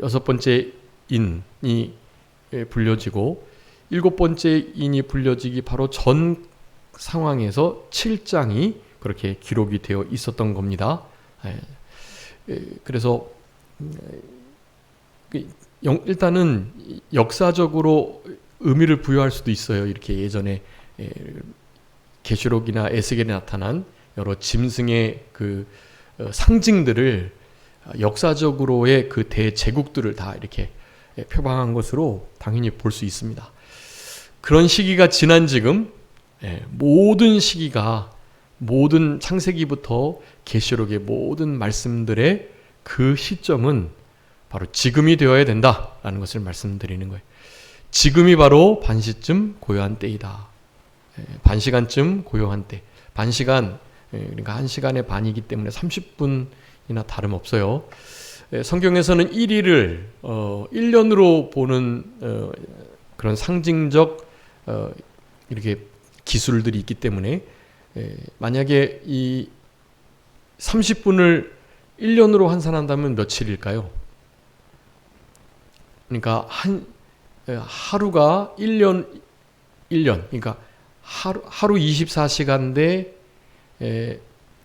여섯 번째 인이 불려지고 일곱 번째 인이 불려지기 바로 전 상황에서 7장이 그렇게 기록이 되어 있었던 겁니다. 그래서 일단은 역사적으로 의미를 부여할 수도 있어요. 이렇게 예전에 계시록이나 에스겔에 나타난 여러 짐승의 그 상징들을 역사적으로의 그 대제국들을 다 이렇게 표방한 것으로 당연히 볼 수 있습니다. 그런 시기가 지난 지금 모든 시기가 모든 창세기부터 계시록의 모든 말씀들의 그 시점은 바로 지금이 되어야 된다라는 것을 말씀드리는 거예요. 지금이 바로 반시쯤 고요한 때이다. 반시간쯤 고요한 때. 반시간, 그러니까 1시간의 반이기 때문에 30분이나 다름없어요. 성경에서는 1일을 1년으로 보는 그런 상징적 이렇게 기술들이 있기 때문에 만약에 이 30분을 1년으로 환산한다면 며칠일까요? 그러니까 하루가 1년, 그러니까 하루 24시간 대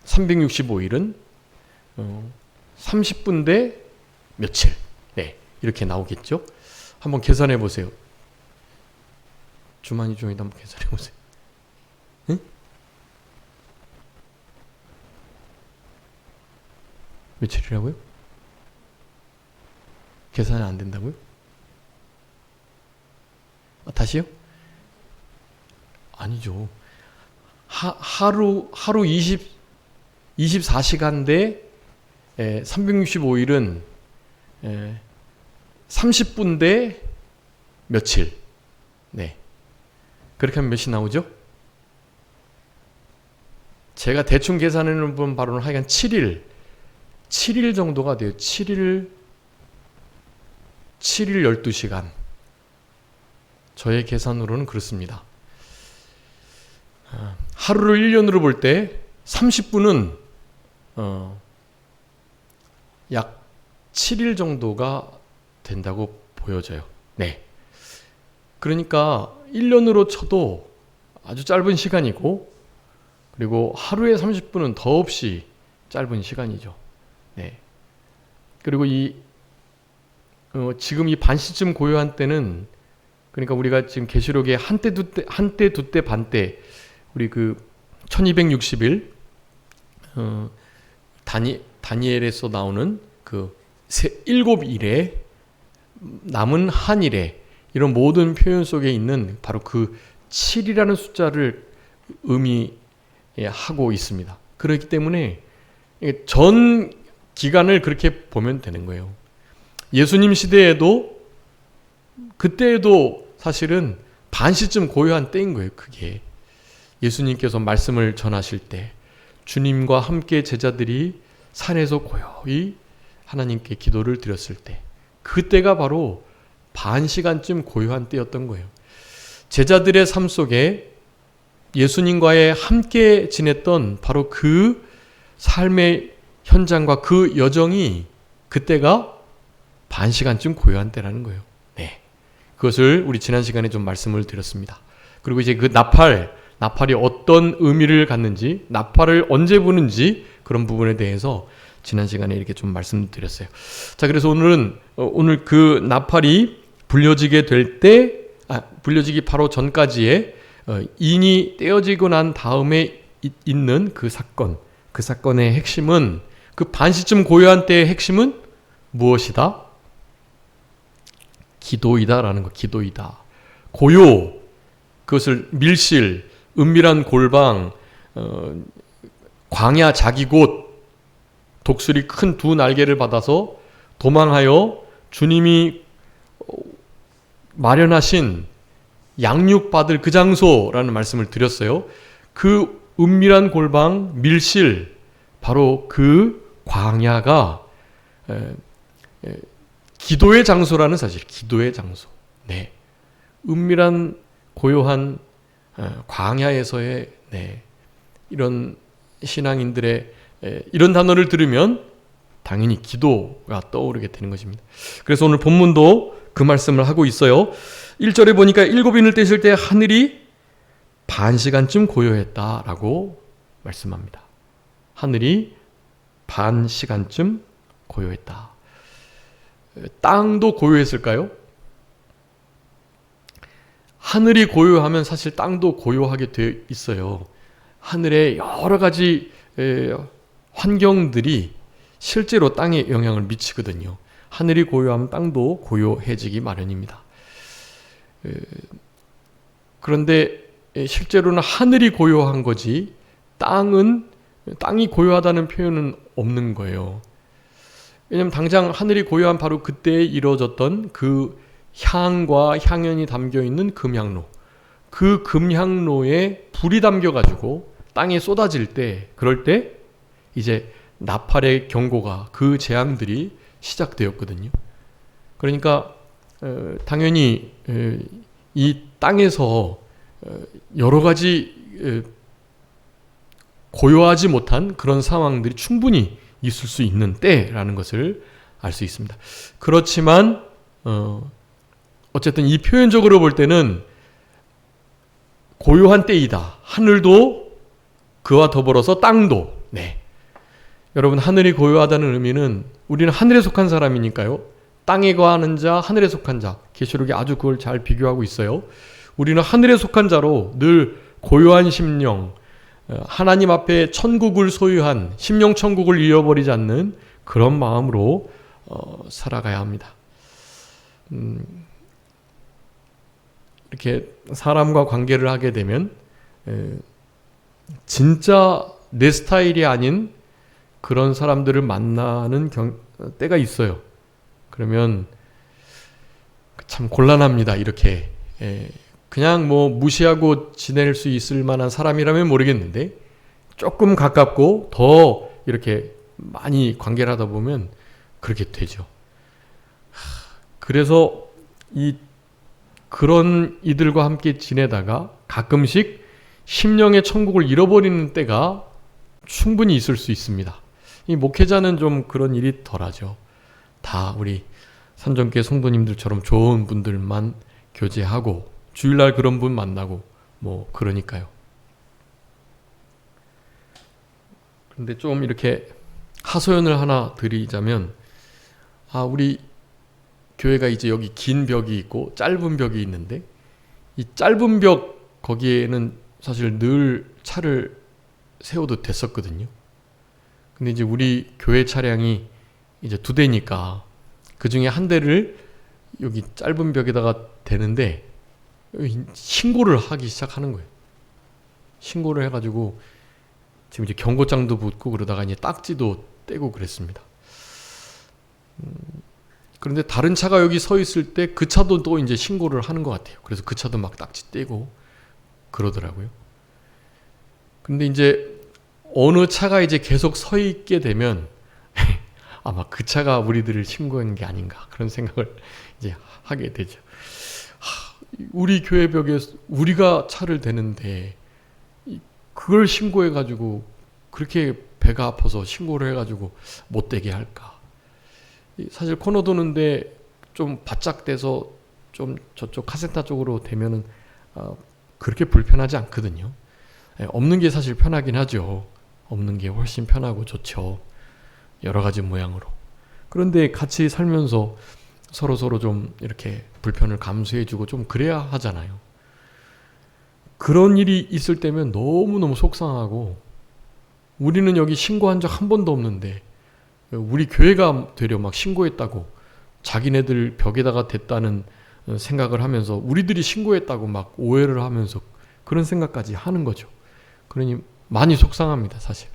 365일은 30분 대 며칠. 네, 이렇게 나오겠죠? 한번 계산해 보세요. 주만이 종이도 한번 계산해 보세요. 응? 며칠이라고요? 계산이 안 된다고요? 다시요? 아니죠. 하루 24시간 대 365일은 30분 대 며칠. 네. 그렇게 하면 몇이 나오죠? 제가 대충 계산해 본 바로는 하여간 7일 정도가 돼요. 7일 12시간. 저의 계산으로는 그렇습니다. 하루를 1년으로 볼 때 30분은 약 7일 정도가 된다고 보여져요. 네. 그러니까 1년으로 쳐도 아주 짧은 시간이고, 그리고 하루에 30분은 더없이 짧은 시간이죠. 네. 그리고 지금 이 반시쯤 고요한 때는, 그러니까 우리가 지금 계시록에 한때 두때 반때, 우리 그 1260일 다니엘에서 나오는 그 7일에 남은 한일에, 이런 모든 표현 속에 있는 바로 그 7이라는 숫자를 의미하고 있습니다. 그렇기 때문에 전 기간을 그렇게 보면 되는 거예요. 예수님 시대에도, 그때에도 사실은 반시쯤 고요한 때인 거예요. 그게 예수님께서 말씀을 전하실 때 주님과 함께 제자들이 산에서 고요히 하나님께 기도를 드렸을 때, 그때가 바로 반시간쯤 고요한 때였던 거예요. 제자들의 삶 속에 예수님과의 함께 지냈던 바로 그 삶의 현장과 그 여정이, 그때가 반시간쯤 고요한 때라는 거예요. 네. 그것을 우리 지난 시간에 좀 말씀을 드렸습니다. 그리고 이제 그 나팔이 어떤 의미를 갖는지, 나팔을 언제 부는지, 그런 부분에 대해서 지난 시간에 이렇게 좀 말씀드렸어요. 자, 그래서 오늘 그 나팔이 불려지게 될 때, 불려지기 바로 전까지의 인이 떼어지고 난 다음에 있는 그 사건의 핵심은, 그 반시쯤 고요한 때의 핵심은 무엇이다? 기도이다라는 거. 기도이다. 고요, 그것을 밀실, 은밀한 골방, 광야 자기 곳, 독수리 큰 두 날개를 받아서 도망하여 주님이 마련하신 양육받을 그 장소라는 말씀을 드렸어요. 그 은밀한 골방, 밀실, 바로 그 광야가 기도의 장소라는 사실. 기도의 장소. 네. 은밀한 고요한 광야에서의, 네, 이런 신앙인들의 이런 단어를 들으면 당연히 기도가 떠오르게 되는 것입니다. 그래서 오늘 본문도 그 말씀을 하고 있어요. 1절에 보니까 7인을 떼실 때 하늘이 반 시간쯤 고요했다라고 말씀합니다. 하늘이 반 시간쯤 고요했다. 땅도 고요했을까요? 하늘이 고요하면 사실 땅도 고요하게 되어 있어요. 하늘에 여러 가지 환경들이 실제로 땅에 영향을 미치거든요. 하늘이 고요하면 땅도 고요해지기 마련입니다. 그런데 실제로는 하늘이 고요한 거지 땅이 고요하다는 표현은 없는 거예요. 왜냐하면 당장 하늘이 고요한 바로 그때에 이루어졌던 그 향과 향연이 담겨있는 금향로, 그 금향로에 불이 담겨가지고 땅에 쏟아질 때, 그럴 때 이제 나팔의 경고가, 그 재앙들이 시작되었거든요. 그러니까 당연히 이 땅에서 여러 가지 고요하지 못한 그런 상황들이 충분히 있을 수 있는 때라는 것을 알 수 있습니다. 그렇지만 어쨌든 이 표현적으로 볼 때는 고요한 때이다. 하늘도 그와 더불어서 땅도. 네. 여러분, 하늘이 고요하다는 의미는 우리는 하늘에 속한 사람이니까요. 땅에 거하는 자, 하늘에 속한 자. 계시록이 아주 그걸 잘 비교하고 있어요. 우리는 하늘에 속한 자로 늘 고요한 심령, 하나님 앞에 천국을 소유한 심령 천국을 잃어버리지 않는 그런 마음으로 살아가야 합니다. 이렇게 사람과 관계를 하게 되면 진짜 내 스타일이 아닌 그런 사람들을 만나는 때가 있어요. 그러면 참 곤란합니다. 이렇게 그냥 뭐 무시하고 지낼 수 있을 만한 사람이라면 모르겠는데 조금 가깝고 더 이렇게 많이 관계를 하다 보면 그렇게 되죠. 그래서 그런 이들과 함께 지내다가 가끔씩 심령의 천국을 잃어버리는 때가 충분히 있을 수 있습니다. 이 목회자는 좀 그런 일이 덜하죠. 다 우리 산정교회 성도님들처럼 좋은 분들만 교제하고 주일날 그런 분 만나고 뭐 그러니까요. 그런데 좀 이렇게 하소연을 하나 드리자면, 우리 교회가 이제 여기 긴 벽이 있고 짧은 벽이 있는데, 이 짧은 벽 거기에는 사실 늘 차를 세워도 됐었거든요. 근데 이제 우리 교회 차량이 이제 2대니까 그 중에 한 대를 여기 짧은 벽에다가 대는데 신고를 하기 시작하는 거예요. 신고를 해가지고 지금 이제 경고장도 붙고 그러다가 이제 딱지도 떼고 그랬습니다. 그런데 다른 차가 여기 서 있을 때 그 차도 또 이제 신고를 하는 것 같아요. 그래서 그 차도 막 딱지 떼고 그러더라고요. 근데 이제 어느 차가 이제 계속 서 있게 되면 아마 그 차가 우리들을 신고한 게 아닌가 그런 생각을 이제 하게 되죠. 우리 교회 벽에 우리가 차를 대는데 그걸 신고해가지고 그렇게 배가 아파서 신고를 해가지고 못 되게 할까. 사실 코너 도는데 좀 바짝 돼서 좀 저쪽 카센터 쪽으로 되면은 그렇게 불편하지 않거든요. 없는 게 사실 편하긴 하죠. 없는 게 훨씬 편하고 좋죠. 여러 가지 모양으로. 그런데 같이 살면서 서로 좀 이렇게 불편을 감수해주고 좀 그래야 하잖아요. 그런 일이 있을 때면 너무너무 속상하고, 우리는 여기 신고한 적 한 번도 없는데 우리 교회가 되려 막 신고했다고, 자기네들 벽에다가 댔다는 생각을 하면서 우리들이 신고했다고 막 오해를 하면서 그런 생각까지 하는 거죠. 그러니 많이 속상합니다, 사실.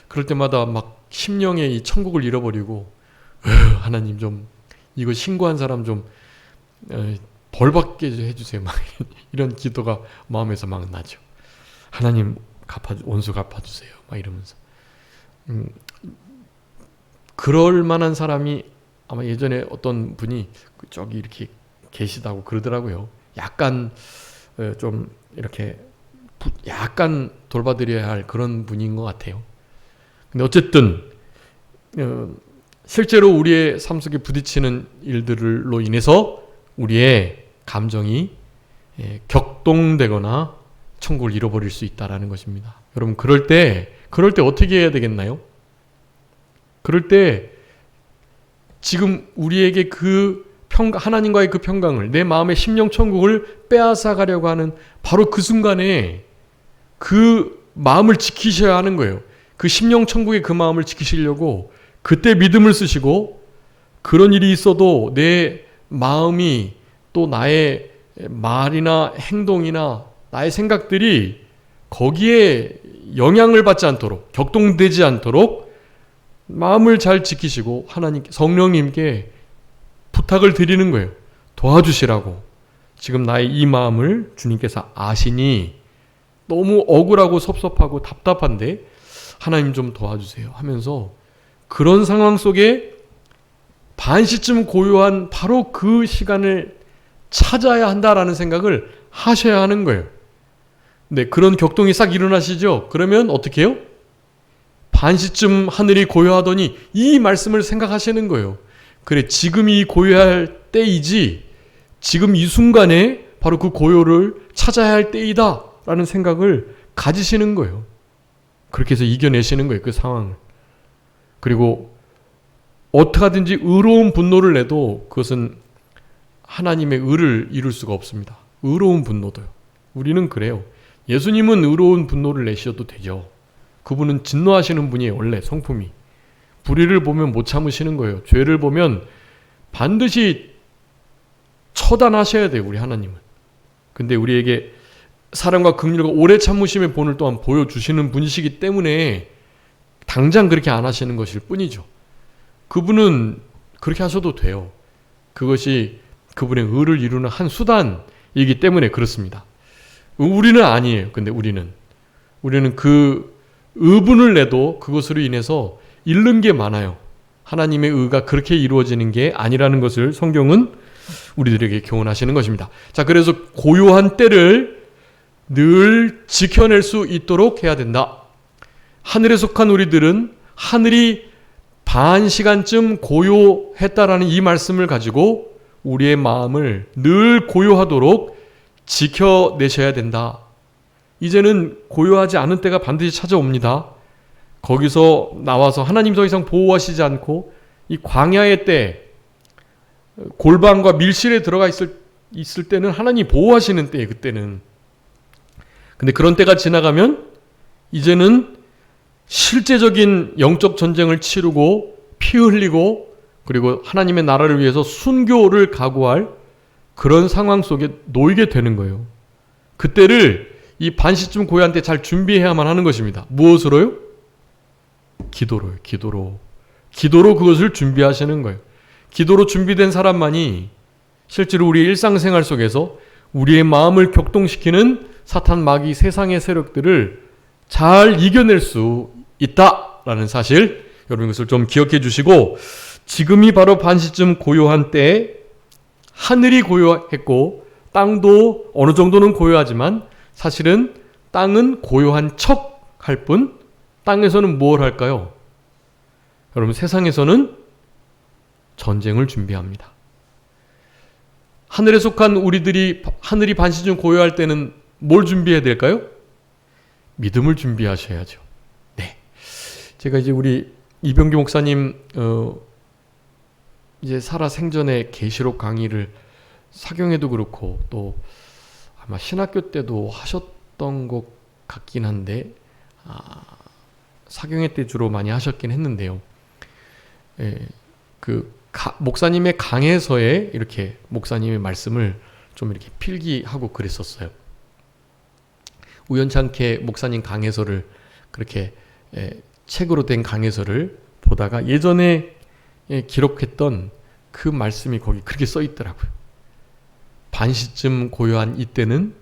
그럴 때마다 막 심령의 이 천국을 잃어버리고, 하나님 좀 이거 신고한 사람 좀 벌받게 해주세요. 막 이런 기도가 마음에서 막 나죠. 하나님 원수 갚아주세요. 막 이러면서. 그럴 만한 사람이 아마 예전에 어떤 분이 저기 이렇게 계시다고 그러더라고요. 약간 좀 이렇게 약간 돌봐드려야 할 그런 분인 것 같아요. 근데 어쨌든 실제로 우리의 삶 속에 부딪히는 일들로 인해서 우리의 감정이 격동되거나 천국을 잃어버릴 수 있다라는 것입니다. 여러분, 그럴 때 어떻게 해야 되겠나요? 그럴 때 지금 우리에게 하나님과의 그 평강을, 내 마음의 심령 천국을 빼앗아 가려고 하는 바로 그 순간에 그 마음을 지키셔야 하는 거예요. 그 심령 천국의 그 마음을 지키시려고 그때 믿음을 쓰시고, 그런 일이 있어도 내 마음이 또 나의 말이나 행동이나 나의 생각들이 거기에 영향을 받지 않도록, 격동되지 않도록 마음을 잘 지키시고 하나님께, 성령님께 부탁을 드리는 거예요. 도와주시라고. 지금 나의 이 마음을 주님께서 아시니 너무 억울하고 섭섭하고 답답한데 하나님 좀 도와주세요 하면서, 그런 상황 속에 반시쯤 고요한 바로 그 시간을 찾아야 한다라는 생각을 하셔야 하는 거예요. 네, 그런 격동이 싹 일어나시죠? 그러면 어떻게 해요? 반시쯤 하늘이 고요하더니 이 말씀을 생각하시는 거예요. 그래, 지금이 고요할 때이지, 지금 이 순간에 바로 그 고요를 찾아야 할 때이다 라는 생각을 가지시는 거예요. 그렇게 해서 이겨내시는 거예요, 그 상황을. 그리고 어떻게 하든지 의로운 분노를 내도 그것은 하나님의 의를 이룰 수가 없습니다. 의로운 분노도요. 우리는 그래요. 예수님은 의로운 분노를 내셔도 되죠. 그분은 진노하시는 분이에요. 원래 성품이. 불의를 보면 못 참으시는 거예요. 죄를 보면 반드시 처단하셔야 돼요, 우리 하나님은. 근데 우리에게 사랑과 긍휼과 오래 참으심의 본을 또한 보여주시는 분이시기 때문에 당장 그렇게 안 하시는 것일 뿐이죠. 그분은 그렇게 하셔도 돼요. 그것이 그분의 의를 이루는 한 수단이기 때문에 그렇습니다. 우리는 아니에요. 근데 우리는 그 의분을 내도 그것으로 인해서 잃는 게 많아요. 하나님의 의가 그렇게 이루어지는 게 아니라는 것을 성경은 우리들에게 교훈하시는 것입니다. 자, 그래서 고요한 때를 늘 지켜낼 수 있도록 해야 된다. 하늘에 속한 우리들은 하늘이 반 시간쯤 고요했다라는 이 말씀을 가지고 우리의 마음을 늘 고요하도록 지켜내셔야 된다. 이제는 고요하지 않은 때가 반드시 찾아옵니다. 거기서 나와서 하나님 더 이상 보호하시지 않고 이 광야의 때, 골방과 밀실에 들어가 있을 때는 하나님 보호하시는 때예요, 그때는. 근데 그런 때가 지나가면 이제는 실제적인 영적 전쟁을 치르고 피 흘리고 그리고 하나님의 나라를 위해서 순교를 각오할 그런 상황 속에 놓이게 되는 거예요. 그때를 이 반시쯤 고요한 때 잘 준비해야만 하는 것입니다. 무엇으로요? 기도로요. 기도로 그것을 준비하시는 거예요. 기도로 준비된 사람만이 실제로 우리의 일상생활 속에서 우리의 마음을 격동시키는 사탄, 마귀, 세상의 세력들을 잘 이겨낼 수 있다라는 사실, 여러분 이것을 좀 기억해 주시고, 지금이 바로 반시쯤 고요한 때에 하늘이 고요했고 땅도 어느 정도는 고요하지만 사실은 땅은 고요한 척 할 뿐, 땅에서는 뭘 할까요? 여러분, 세상에서는 전쟁을 준비합니다. 하늘에 속한 우리들이 하늘이 반시쯤 고요할 때는 뭘 준비해야 될까요? 믿음을 준비하셔야죠. 네. 제가 이제 우리 이병규 목사님 이제 살아 생전에 계시록 강의를 사경에도 그렇고 또 아마 신학교 때도 하셨던 것 같긴 한데 사경회 때 주로 많이 하셨긴 했는데요. 목사님의 강해서에 이렇게 목사님의 말씀을 좀 이렇게 필기하고 그랬었어요. 우연찮게 목사님 강해서를 그렇게 책으로 된 강해서를 보다가 예전에 기록했던 그 말씀이 거기 그렇게 써 있더라고요. 반시쯤 고요한 이때는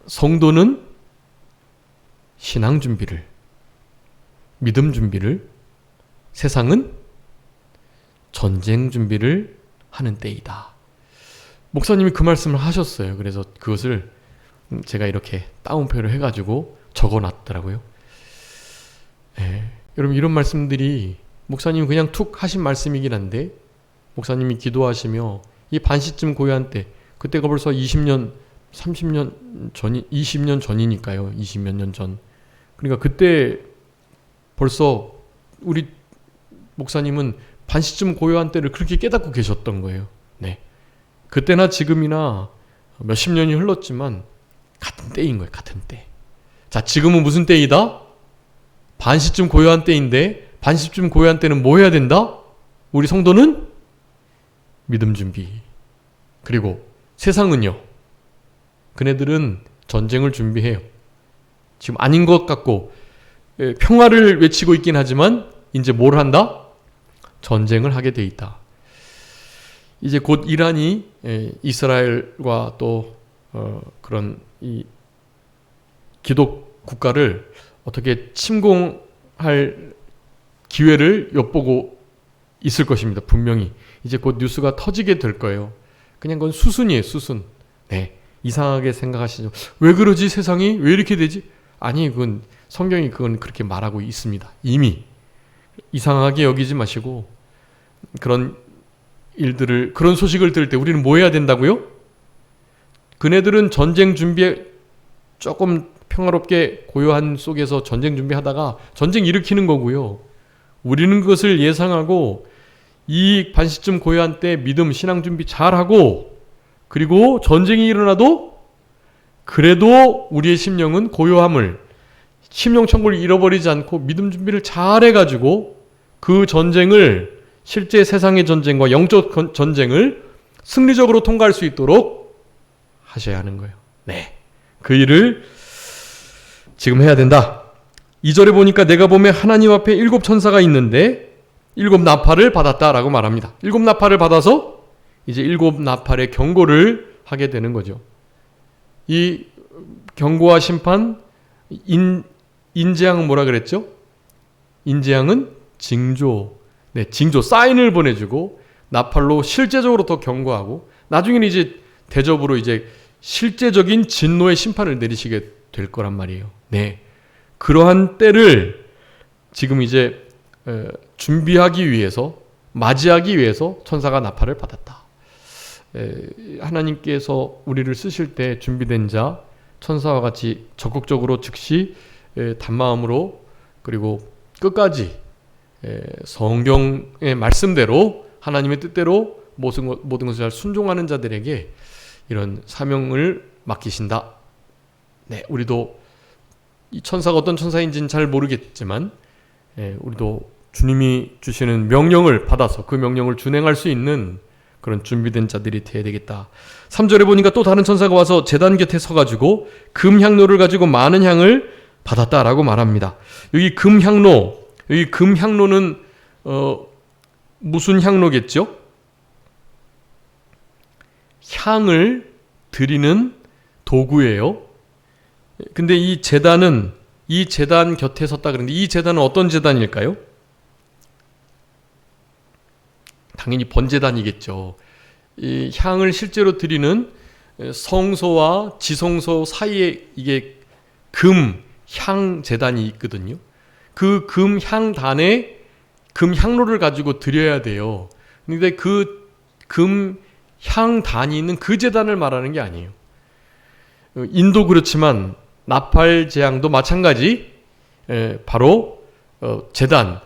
성도는 신앙 준비를, 믿음 준비를, 세상은 전쟁 준비를 하는 때이다. 목사님이 그 말씀을 하셨어요. 그래서 그것을 제가 이렇게 따옴표를 해가지고 적어놨더라고요. 여러분 이런 말씀들이 목사님이 그냥 툭 하신 말씀이긴 한데 목사님이 기도하시며 이 반시쯤 고요한 때 그때가 벌써 20년 30년 전이 20년 전이니까요. 20몇 년 전. 그러니까 그때 벌써 우리 목사님은 반시쯤 고요한 때를 그렇게 깨닫고 계셨던 거예요. 네. 그때나 지금이나 몇십 년이 흘렀지만 같은 때인 거예요. 같은 때. 자, 지금은 무슨 때이다? 반시쯤 고요한 때인데 반시쯤 고요한 때는 뭐 해야 된다? 우리 성도는 믿음 준비. 그리고 세상은요. 그네들은 전쟁을 준비해요. 지금 아닌 것 같고 평화를 외치고 있긴 하지만 이제 뭘 한다? 전쟁을 하게 돼 있다. 이제 곧 이란이 이스라엘과 또 그런 이 기독 국가를 어떻게 침공할 기회를 엿보고 있을 것입니다. 분명히 이제 곧 뉴스가 터지게 될 거예요. 그냥 그건 수순이에요. 수순. 네, 이상하게 생각하시죠. 왜 그러지? 세상이 왜 이렇게 되지? 아니, 그건 성경이 그건 그렇게 말하고 있습니다. 이미 이상하게 여기지 마시고 그런 일들을 그런 소식을 들을 때 우리는 뭐 해야 된다고요? 그네들은 전쟁 준비에 조금 평화롭게 고요한 속에서 전쟁 준비하다가 전쟁 일으키는 거고요. 우리는 그것을 예상하고 이 반시쯤 고요한 때 믿음, 신앙 준비 잘하고 그리고 전쟁이 일어나도 그래도 우리의 심령은 고요함을 심령 천국을 잃어버리지 않고 믿음 준비를 잘해가지고 그 전쟁을 실제 세상의 전쟁과 영적 전쟁을 승리적으로 통과할 수 있도록 하셔야 하는 거예요. 네, 그 일을 지금 해야 된다. 2절에 보니까 내가 보면 하나님 앞에 7 천사가 있는데 7 나팔을 받았다라고 말합니다. 7 나팔을 받아서 이제 7 나팔의 경고를 하게 되는 거죠. 이 경고와 심판, 인재양은 뭐라 그랬죠? 인재양은 징조, 징조, 사인을 보내주고 나팔로 실제적으로 더 경고하고 나중에는 이제 대접으로 이제 실제적인 진노의 심판을 내리시게 될 거란 말이에요. 네, 그러한 때를 지금 이제 준비하기 위해서 맞이하기 위해서 천사가 나팔을 받았다. 하나님께서 우리를 쓰실 때 준비된 자 천사와 같이 적극적으로 즉시 단마음으로 그리고 끝까지 성경의 말씀대로 하나님의 뜻대로 모든 것을 잘 순종하는 자들에게 이런 사명을 맡기신다. 네, 우리도 이 천사가 어떤 천사인지는 잘 모르겠지만 우리도 주님이 주시는 명령을 받아서 그 명령을 준행할 수 있는 그런 준비된 자들이 되어야 되겠다. 3절에 보니까 또 다른 천사가 와서 제단 곁에 서가지고 금향로를 가지고 많은 향을 받았다라고 말합니다. 여기 금향로는 무슨 향로겠죠? 향을 드리는 도구예요. 근데 이 제단 곁에 섰다 그러는데 이 제단은 어떤 제단일까요? 당연히 번제단이겠죠. 이 향을 실제로 드리는 성소와 지성소 사이에 이게 금향 제단이 있거든요. 그 금향단에 금향로를 가지고 드려야 돼요. 근데 그 금향단이 있는 그 제단을 말하는 게 아니에요. 인도 그렇지만 나팔 제향도 마찬가지. 바로 제단.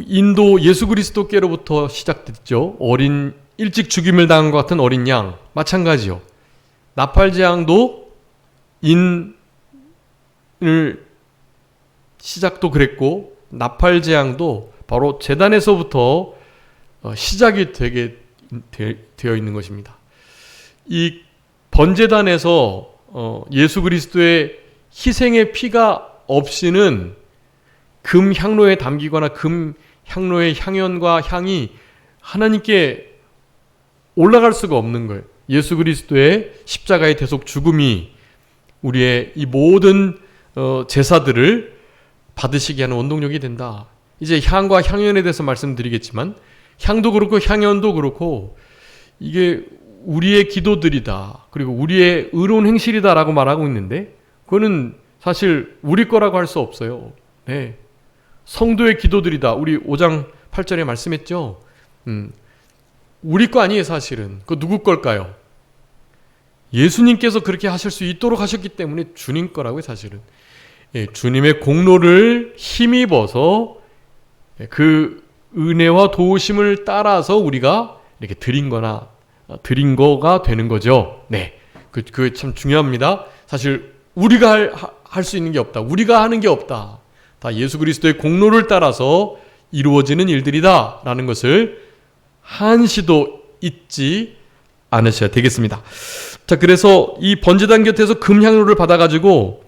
인도 예수 그리스도께로부터 시작됐죠. 일찍 죽임을 당한 것 같은 어린 양 마찬가지요. 나팔 제향도 인을 시작도 그랬고 나팔 제향도 바로 제단에서부터 시작이 되어 있는 것입니다. 이 번제단에서 예수 그리스도의 희생의 피가 없이는 금향로에 담기거나 금향로의 향연과 향이 하나님께 올라갈 수가 없는 거예요. 예수 그리스도의 십자가의 대속 죽음이 우리의 이 모든 제사들을 받으시게 하는 원동력이 된다. 이제 향과 향연에 대해서 말씀드리겠지만 향도 그렇고 향연도 그렇고 이게 우리의 기도들이다. 그리고 우리의 의로운 행실이다라고 말하고 있는데 그거는 사실 우리 거라고 할 수 없어요. 네. 성도의 기도들이다. 우리 5장 8절에 말씀했죠. 우리 거 아니에요, 사실은. 그거 누구 걸까요? 예수님께서 그렇게 하실 수 있도록 하셨기 때문에 주님 거라고요, 사실은. 예, 주님의 공로를 힘입어서 그 은혜와 도우심을 따라서 우리가 이렇게 드린 거가 되는 거죠. 네. 그게 참 중요합니다. 사실 우리가 할 수 있는 게 없다. 우리가 하는 게 없다. 다 예수 그리스도의 공로를 따라서 이루어지는 일들이다. 라는 것을 한시도 잊지 않으셔야 되겠습니다. 자, 그래서 이 번제단 곁에서 금향로를 받아가지고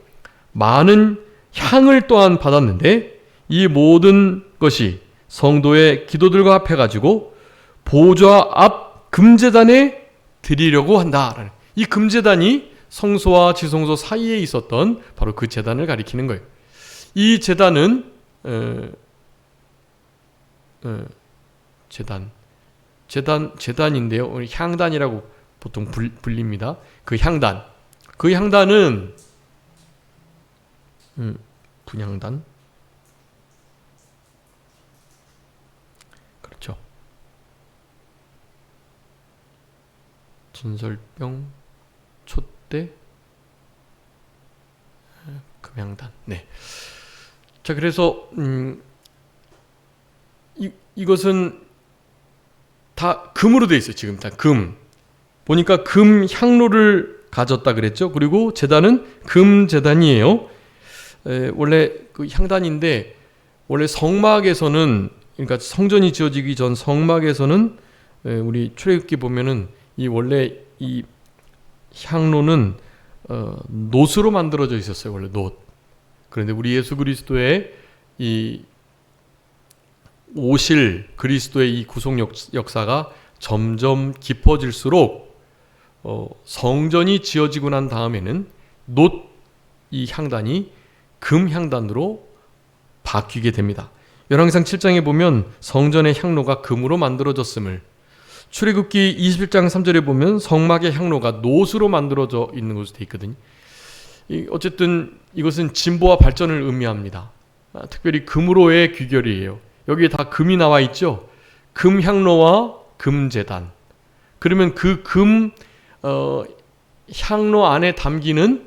많은 향을 또한 받았는데 이 모든 것이 성도의 기도들과 합해가지고 보좌 앞 금제단에 드리려고 한다. 이 금제단이 성소와 지성소 사이에 있었던 바로 그 제단을 가리키는 거예요. 이 제단은 제단인데요. 향단이라고 보통 불립니다. 그 향단은 분향단. 그렇죠. 진설병, 촛대, 금향단. 네. 자, 그래서 이것은 다 금으로 되어 있어요. 지금 다 금. 보니까 금 향로를 가졌다 그랬죠. 그리고 제단은 금 제단이에요. 원래 그 향단인데 원래 성막에서는, 그러니까 성전이 지어지기 전 성막에서는 우리 출애굽기 보면은 이 원래 이 향로는 놋으로 만들어져 있었어요. 원래 놋. 그런데 우리 예수 그리스도의 이 오실 그리스도의 이 구속 역사가 점점 깊어질수록 성전이 지어지고 난 다음에는 놋 이 향단이 금 향단으로 바뀌게 됩니다. 열왕기상 7장에 보면 성전의 향로가 금으로 만들어졌음을, 출애굽기 21장 3절에 보면 성막의 향로가 놋으로 만들어져 있는 것으로 되어 있거든요. 어쨌든 이것은 진보와 발전을 의미합니다. 특별히 금으로의 귀결이에요. 여기에 다 금이 나와 있죠. 금 향로와 금 제단. 그러면 그 금 향로 안에 담기는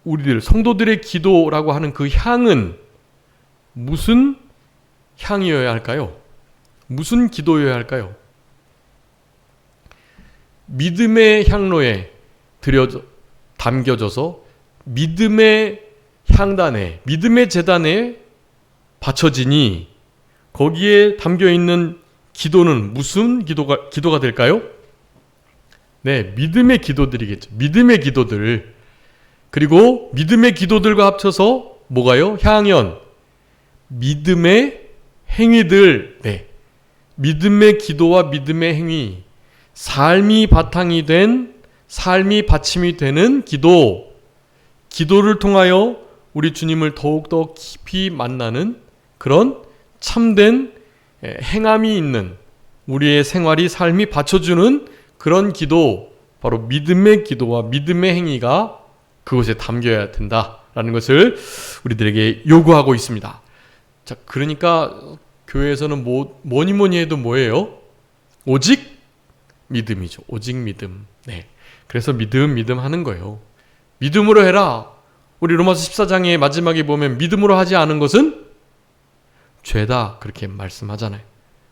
우리들 성도들의 기도라고 하는 그 향은 무슨 향이어야 할까요? 무슨 기도여야 할까요? 믿음의 향로에 담겨져서 믿음의 향단에, 믿음의 제단에 바쳐지니 거기에 담겨있는 기도는 무슨 기도가 될까요? 네, 믿음의 기도들이겠죠. 믿음의 기도들. 그리고 믿음의 기도들과 합쳐서 뭐가요? 향연. 믿음의 행위들. 네. 믿음의 기도와 믿음의 행위. 삶이 바탕이 된, 삶이 받침이 되는 기도를 통하여 우리 주님을 더욱더 깊이 만나는 그런 참된 행함이 있는 우리의 생활이 삶이 받쳐주는 그런 기도, 바로 믿음의 기도와 믿음의 행위가 그곳에 담겨야 된다라는 것을 우리들에게 요구하고 있습니다. 자, 그러니까 교회에서는 뭐니 해도 뭐예요? 오직 믿음이죠. 오직 믿음. 네. 그래서 믿음 하는 거예요. 믿음으로 해라. 우리 로마서 14장의 마지막에 보면 믿음으로 하지 않은 것은 죄다 그렇게 말씀하잖아요.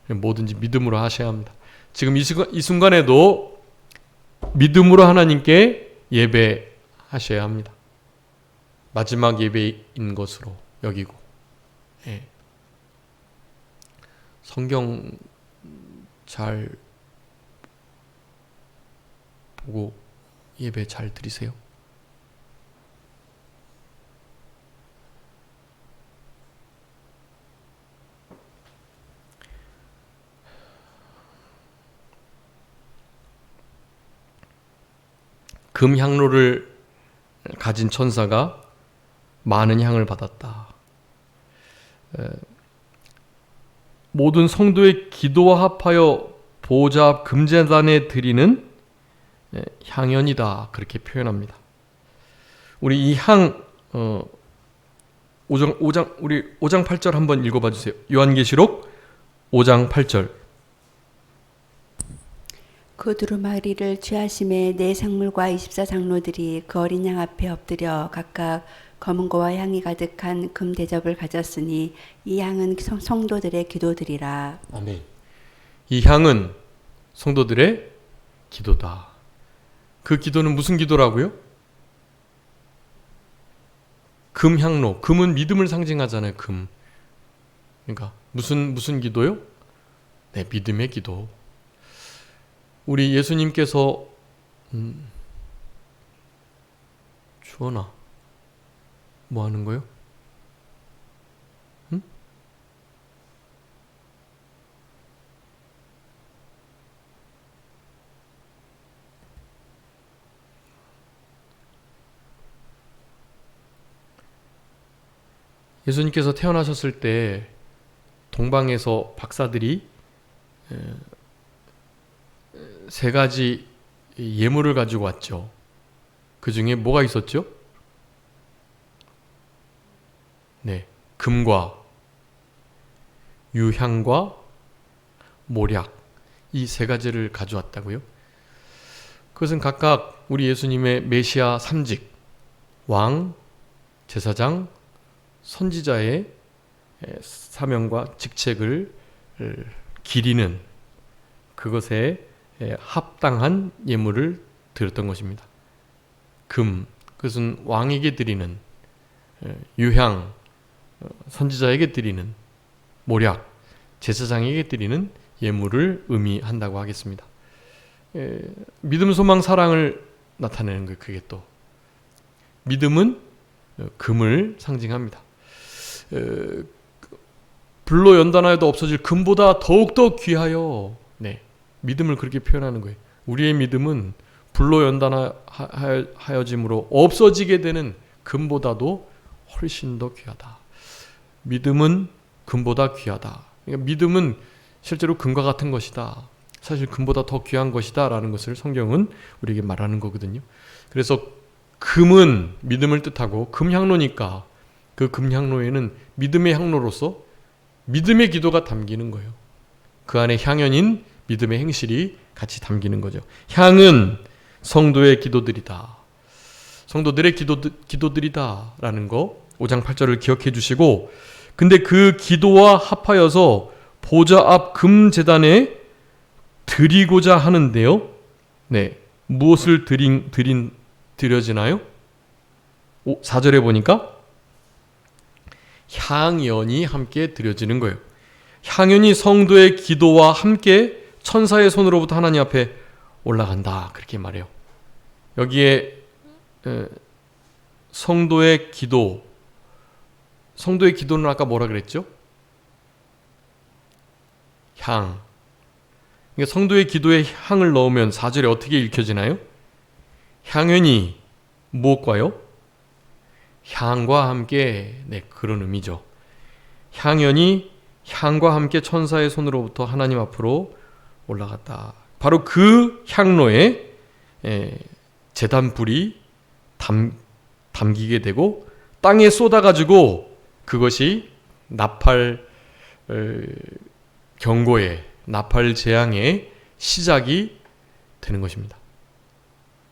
뭐든지 믿음으로 하셔야 합니다. 지금 이 순간에도 믿음으로 하나님께 예배하셔야 합니다. 마지막 예배인 것으로 여기고. 예. 성경 잘 보고 예배 잘 드리세요. 금향로를 가진 천사가 많은 향을 받았다. 모든 성도의 기도와 합하여 보좌 앞 금제단에 드리는 향연이다. 그렇게 표현합니다. 우리 이 우리 5장 8절 한번 읽어봐 주세요. 요한계시록 5장 8절. 그 두루마리를 취하심에 네 생물과 24장로들이 그 어린 양 앞에 엎드려 각각 검은고와 향이 가득한 금 대접을 가졌으니 이 향은 성도들의 기도들이라. 아멘. 이 향은 성도들의 기도다. 그 기도는 무슨 기도라고요? 금향로. 금은 믿음을 상징하잖아요. 금. 그러니까 무슨 기도요? 네, 믿음의 기도. 우리 예수님께서 주원아, 뭐 하는 거요? 응? 예수님께서 태어나셨을 때 동방에서 박사들이 세 가지 예물을 가지고 왔죠. 그 중에 뭐가 있었죠? 네, 금과 유향과 모략, 이 세 가지를 가져왔다고요. 그것은 각각 우리 예수님의 메시아 3직, 왕, 제사장, 선지자의 사명과 직책을 기리는 그것에 합당한 예물을 드렸던 것입니다. 금, 그것은 왕에게 드리는, 유향, 선지자에게 드리는, 모략, 제사장에게 드리는 예물을 의미한다고 하겠습니다. 믿음, 소망, 사랑을 나타내는 거예요. 그게 또 믿음은 금을 상징합니다. 불로 연단하여도 없어질 금보다 더욱더 귀하여, 네, 믿음을 그렇게 표현하는 거예요. 우리의 믿음은 불로 연단하여짐으로 없어지게 되는 금보다도 훨씬 더 귀하다. 믿음은 금보다 귀하다. 그러니까 믿음은 실제로 금과 같은 것이다. 사실 금보다 더 귀한 것이다 라는 것을 성경은 우리에게 말하는 거거든요. 그래서 금은 믿음을 뜻하고 금향로니까 그 금향로에는 믿음의 향로로서 믿음의 기도가 담기는 거예요. 그 안에 향연인 믿음의 행실이 같이 담기는 거죠. 향은 성도의 기도들이다. 성도들의 기도들이다 라는 거 5장 8절을 기억해 주시고, 근데 그 기도와 합하여서 보좌 앞 금제단에 드리고자 하는데요. 네, 무엇을 드려지나요? 4절에 보니까 향연이 함께 드려지는 거예요. 향연이 성도의 기도와 함께 천사의 손으로부터 하나님 앞에 올라간다. 그렇게 말해요. 여기에 성도의 기도는 아까 뭐라 그랬죠? 향. 그러니까 성도의 기도에 향을 넣으면 4절에 어떻게 읽혀지나요? 향연이 무엇과요? 향과 함께, 네, 그런 의미죠. 향연이 향과 함께 천사의 손으로부터 하나님 앞으로 올라갔다. 바로 그 향로에 제단불이 담기게 되고 땅에 쏟아가지고 그것이 나팔 경고의, 나팔 재앙의 시작이 되는 것입니다.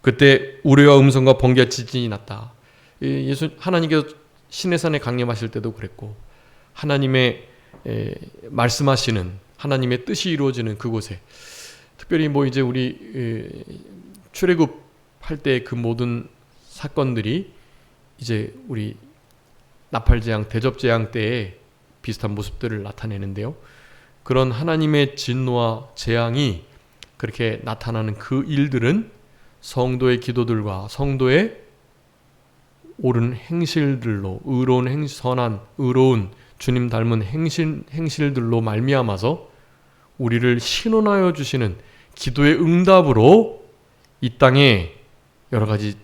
그때 우레와 음성과 번개와 지진이 났다. 하나님께서 시내산에 강림하실 때도 그랬고, 하나님의 말씀하시는 하나님의 뜻이 이루어지는 그곳에, 특별히 뭐 이제 우리 출애굽할 때 그 모든 사건들이 이제 우리 나팔재앙, 대접재앙 때에 비슷한 모습들을 나타내는데요. 그런 하나님의 진노와 재앙이 그렇게 나타나는 그 일들은 성도의 기도들과 성도의 옳은 행실들로, 선한, 의로운, 주님 닮은 행실들로 말미암아서 우리를 신원하여 주시는 기도의 응답으로 이 땅에 여러 가지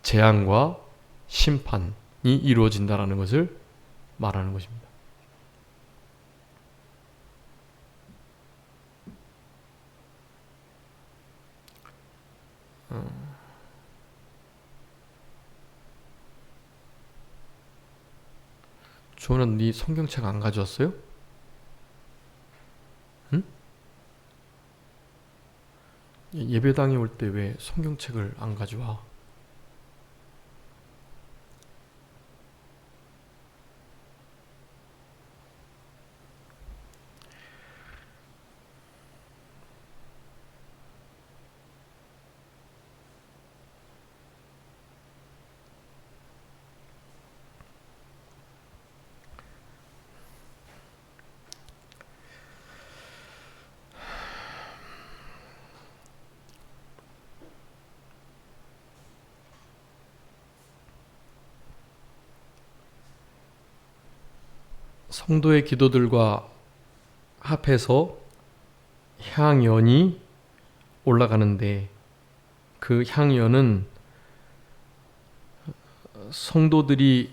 재앙과 심판이 이루어진다라는 것을 말하는 것입니다. 조은아, 네 성경책 안 가져왔어요? 응? 예배당에 올 때 왜 성경책을 안 가져와? 성도의 기도들과 합해서 향연이 올라가는데, 그 향연은 성도들이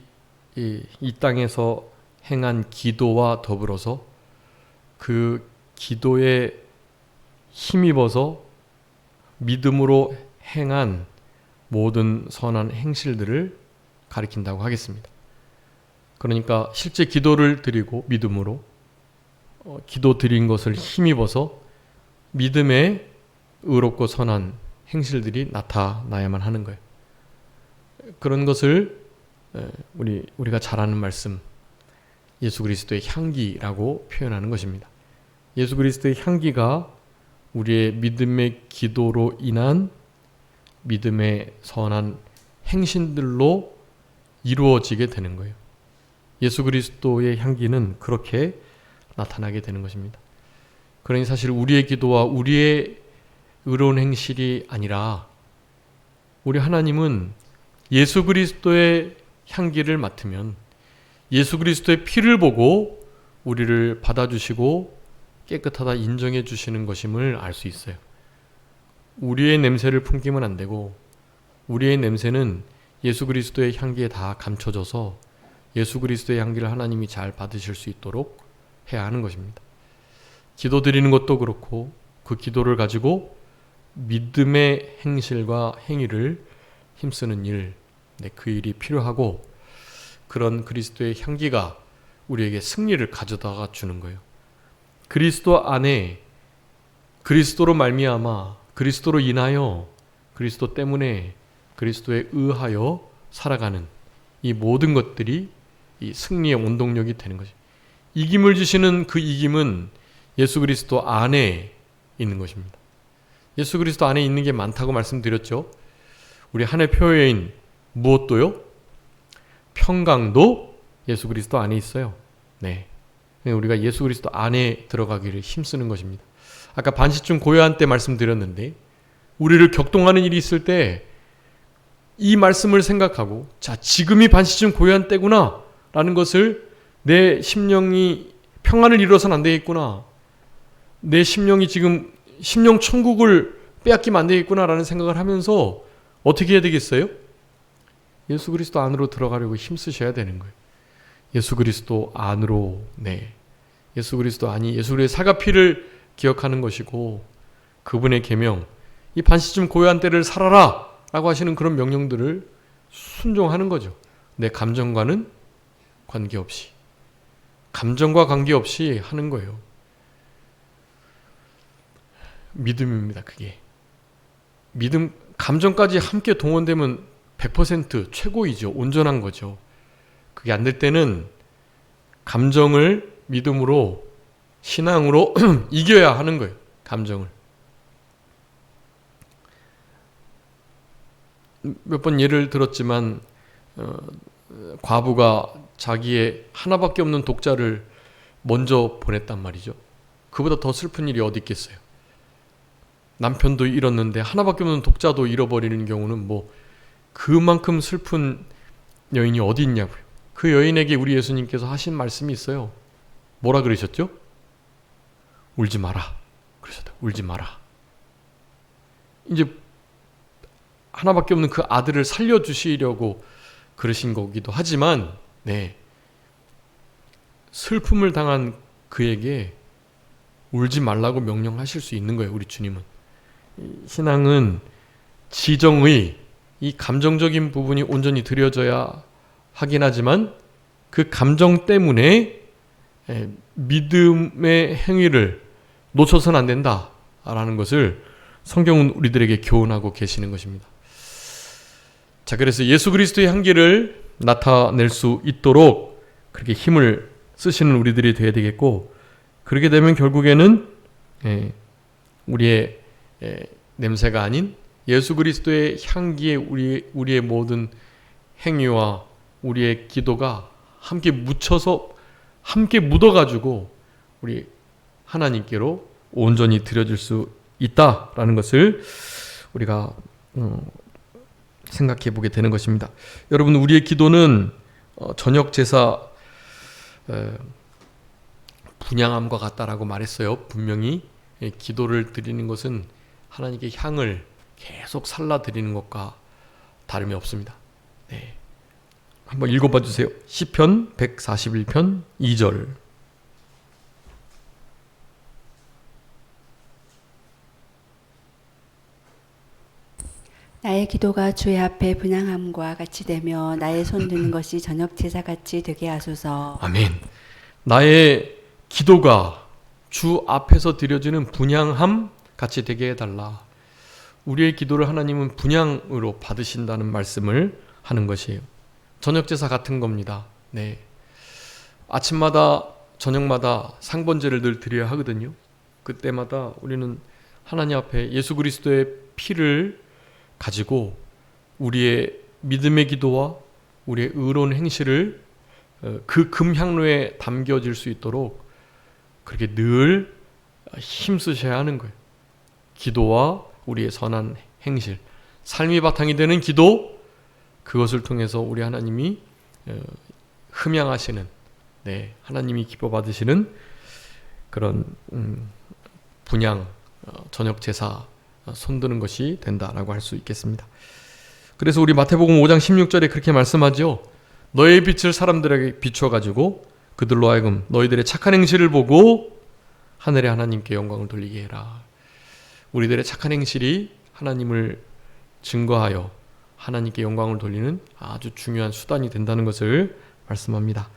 이 땅에서 행한 기도와 더불어서 그 기도에 힘입어서 믿음으로 행한 모든 선한 행실들을 가리킨다고 하겠습니다. 그러니까 실제 기도를 드리고 믿음으로 기도 드린 것을 힘입어서 믿음의 의롭고 선한 행실들이 나타나야만 하는 거예요. 그런 것을 우리가 잘 아는 말씀, 예수 그리스도의 향기라고 표현하는 것입니다. 예수 그리스도의 향기가 우리의 믿음의 기도로 인한 믿음의 선한 행신들로 이루어지게 되는 거예요. 예수 그리스도의 향기는 그렇게 나타나게 되는 것입니다. 그러니 사실 우리의 기도와 우리의 의로운 행실이 아니라 우리 하나님은 예수 그리스도의 향기를 맡으면 예수 그리스도의 피를 보고 우리를 받아주시고 깨끗하다 인정해 주시는 것임을 알 수 있어요. 우리의 냄새를 풍기면 안 되고 우리의 냄새는 예수 그리스도의 향기에 다 감춰져서 예수 그리스도의 향기를 하나님이 잘 받으실 수 있도록 해야 하는 것입니다. 기도 드리는 것도 그렇고 그 기도를 가지고 믿음의 행실과 행위를 힘쓰는 일, 그 일이 필요하고 그런 그리스도의 향기가 우리에게 승리를 가져다가 주는 거예요. 그리스도 안에 그리스도로 말미암아 그리스도로 인하여 그리스도 때문에 그리스도에 의하여 살아가는 이 모든 것들이 이 승리의 원동력이 되는 거죠. 이김을 주시는 그 이김은 예수 그리스도 안에 있는 것입니다. 예수 그리스도 안에 있는 게 많다고 말씀드렸죠. 우리 한 해 표어인 무엇도요? 평강도 예수 그리스도 안에 있어요. 네, 우리가 예수 그리스도 안에 들어가기를 힘쓰는 것입니다. 아까 반시쯤 고요한 때 말씀드렸는데 우리를 격동하는 일이 있을 때 이 말씀을 생각하고 자, 지금이 반시쯤 고요한 때구나 라는 것을 내 심령이 평안을 이루어서는 안 되겠구나, 내 심령이 지금 심령 천국을 빼앗기면 안 되겠구나 라는 생각을 하면서 어떻게 해야 되겠어요? 예수 그리스도 안으로 들어가려고 힘쓰셔야 되는 거예요. 예수 그리스도 안으로, 예수 그리스도 안이 예수 그리스도의 사가 피를 기억하는 것이고 그분의 계명, 이 반시쯤 고요한 때를 살아라 라고 하시는 그런 명령들을 순종하는 거죠. 내 감정과는 관계없이, 감정과 관계없이 하는 거예요. 믿음입니다. 그게 믿음, 감정까지 함께 동원되면 100% 최고이죠. 온전한 거죠. 그게 안 될 때는 감정을 믿음으로, 신앙으로 이겨야 하는 거예요. 감정을. 몇 번 예를 들었지만 과부가 자기의 하나밖에 없는 독자를 먼저 보냈단 말이죠. 그보다 더 슬픈 일이 어디 있겠어요. 남편도 잃었는데 하나밖에 없는 독자도 잃어버리는 경우는 뭐 그만큼 슬픈 여인이 어디 있냐고요. 그 여인에게 우리 예수님께서 하신 말씀이 있어요. 뭐라 그러셨죠? 울지 마라 그러셨다. 울지 마라. 이제 하나밖에 없는 그 아들을 살려주시려고 그러신 거기도 하지만, 슬픔을 당한 그에게 울지 말라고 명령하실 수 있는 거예요. 우리 주님은. 신앙은 지정의, 이 감정적인 부분이 온전히 드려져야 하긴 하지만 그 감정 때문에 믿음의 행위를 놓쳐서는 안 된다라는 것을 성경은 우리들에게 교훈하고 계시는 것입니다. 자, 그래서 예수 그리스도의 향기를 나타낼 수 있도록 그렇게 힘을 쓰시는 우리들이 되어야 되겠고, 그렇게 되면 결국에는 우리의 냄새가 아닌 예수 그리스도의 향기에 우리의 모든 행위와 우리의 기도가 함께 묻어가지고 우리 하나님께로 온전히 드려질 수 있다라는 것을 우리가 생각해 보게 되는 것입니다. 여러분, 우리의 기도는 저녁 제사 분향함과 같다라고 말했어요. 분명히 기도를 드리는 것은 하나님께 향을 계속 살라 드리는 것과 다름이 없습니다. 네. 한번 읽어봐 주세요. 시편 141편 2절. 나의 기도가 주의 앞에 분향함과 같이 되며 나의 손 드는 것이 저녁 제사 같이 되게 하소서. 아멘. 나의 기도가 주 앞에서 드려지는 분향함 같이 되게 해달라. 우리의 기도를 하나님은 분향으로 받으신다는 말씀을 하는 것이에요. 저녁 제사 같은 겁니다. 네. 아침마다 저녁마다 상번제를 늘 드려야 하거든요. 그때마다 우리는 하나님 앞에 예수 그리스도의 피를 가지고 우리의 믿음의 기도와 우리의 의로운 행실을 그 금향로에 담겨질 수 있도록 그렇게 늘 힘쓰셔야 하는 거예요. 기도와 우리의 선한 행실, 삶이 바탕이 되는 기도, 그것을 통해서 우리 하나님이 흠양하시는, 하나님이 기뻐 받으시는 그런 분향, 저녁 제사 손드는 것이 된다라고 할 수 있겠습니다. 그래서 우리 마태복음 5장 16절에 그렇게 말씀하죠. 너의 빛을 사람들에게 비춰가지고 그들로 하여금 너희들의 착한 행실을 보고 하늘의 하나님께 영광을 돌리게 해라. 우리들의 착한 행실이 하나님을 증거하여 하나님께 영광을 돌리는 아주 중요한 수단이 된다는 것을 말씀합니다.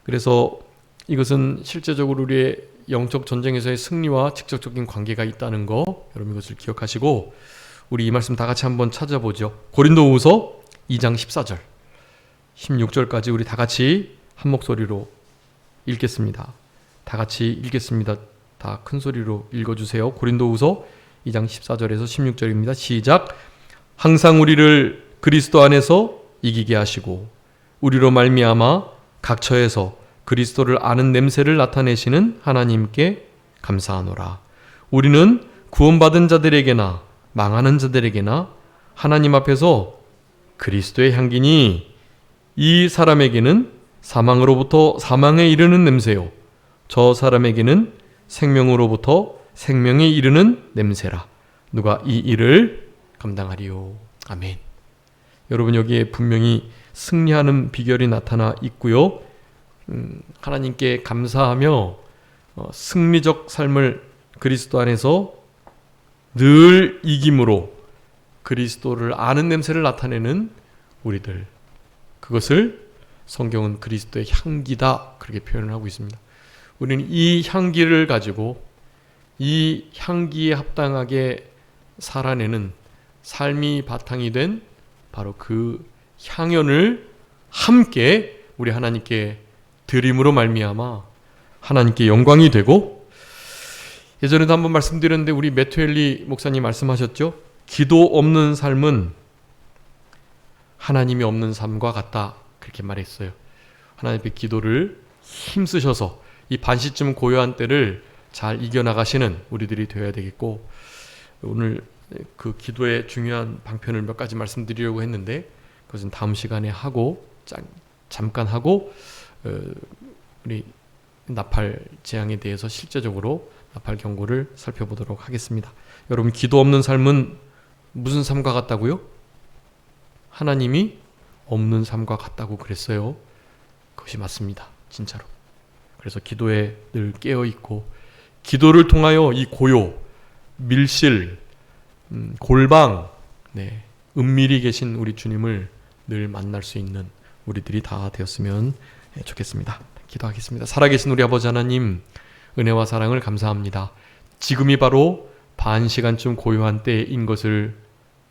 그래서 이것은 실제적으로 우리의 영적 전쟁에서의 승리와 직접적인 관계가 있다는 거, 여러분 이것을 기억하시고 우리 이 말씀 다 같이 한번 찾아보죠. 고린도후서 2장 14절 16절까지 우리 다 같이 한 목소리로 읽겠습니다. 다 같이 읽겠습니다. 다 큰 소리로 읽어주세요. 고린도후서 2장 14절에서 16절입니다. 시작. 항상 우리를 그리스도 안에서 이기게 하시고 우리로 말미암아 각 처에서 그리스도를 아는 냄새를 나타내시는 하나님께 감사하노라. 우리는 구원받은 자들에게나 망하는 자들에게나 하나님 앞에서 그리스도의 향기니 이 사람에게는 사망으로부터 사망에 이르는 냄새요 저 사람에게는 생명으로부터 생명에 이르는 냄새라. 누가 이 일을 감당하리요. 아멘. 여러분, 여기에 분명히 승리하는 비결이 나타나 있고요. 하나님께 감사하며 승리적 삶을 그리스도 안에서 늘 이김으로 그리스도를 아는 냄새를 나타내는 우리들, 그것을 성경은 그리스도의 향기다 그렇게 표현을 하고 있습니다. 우리는 이 향기를 가지고 이 향기에 합당하게 살아내는 삶이 바탕이 된 바로 그 향연을 함께 우리 하나님께 드림으로 말미암아 하나님께 영광이 되고, 예전에도 한번 말씀드렸는데 우리 매튜엘리 목사님 말씀하셨죠. 기도 없는 삶은 하나님이 없는 삶과 같다 그렇게 말했어요. 하나님 앞에 기도를 힘쓰셔서 이 반시쯤 고요한 때를 잘 이겨나가시는 우리들이 되어야 되겠고, 오늘 그 기도의 중요한 방편을 몇 가지 말씀드리려고 했는데 그것은 다음 시간에 하고 잠깐 하고 우리 나팔 재앙에 대해서 실제적으로 나팔 경고를 살펴보도록 하겠습니다. 여러분, 기도 없는 삶은 무슨 삶과 같다고요? 하나님이 없는 삶과 같다고 그랬어요. 그것이 맞습니다. 진짜로. 그래서 기도에 늘 깨어있고 기도를 통하여 이 고요, 밀실, 골방, 은밀히 계신 우리 주님을 늘 만날 수 있는 우리들이 다 되었으면 좋겠습니다. 기도하겠습니다. 살아계신 우리 아버지 하나님, 은혜와 사랑을 감사합니다. 지금이 바로 반 시간쯤 고요한 때인 것을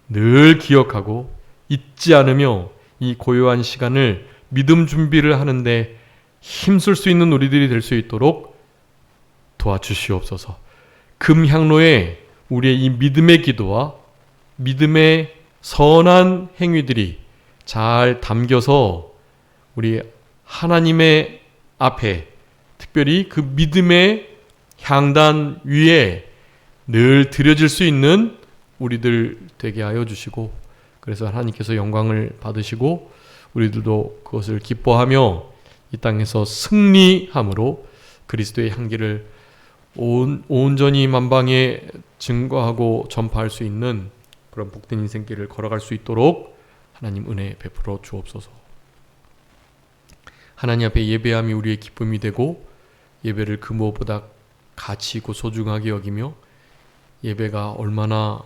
늘 기억하고 잊지 않으며 이 고요한 시간을 믿음 준비를 하는데 힘쓸 수 있는 우리들이 될 수 있도록 도와주시옵소서. 금향로에 우리의 이 믿음의 기도와 믿음의 선한 행위들이 잘 담겨서 우리 하나님의 앞에, 특별히 그 믿음의 향단 위에 늘 드려질 수 있는 우리들 되게 하여 주시고, 그래서 하나님께서 영광을 받으시고 우리들도 그것을 기뻐하며 이 땅에서 승리함으로 그리스도의 향기를 온전히 만방에 증거하고 전파할 수 있는 그런 복된 인생길을 걸어갈 수 있도록 하나님 은혜 베풀어 주옵소서. 하나님 앞에 예배함이 우리의 기쁨이 되고 예배를 그 무엇보다 가치 있고 소중하게 여기며 예배가 얼마나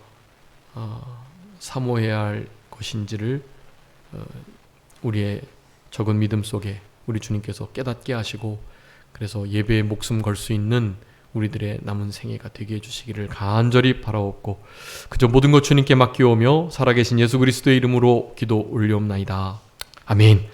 사모해야 할 것인지를 우리의 적은 믿음 속에 우리 주님께서 깨닫게 하시고, 그래서 예배에 목숨 걸 수 있는 우리들의 남은 생애가 되게 해주시기를 간절히 바라옵고, 그저 모든 것 주님께 맡기오며 살아계신 예수 그리스도의 이름으로 기도 올리옵나이다. 아멘.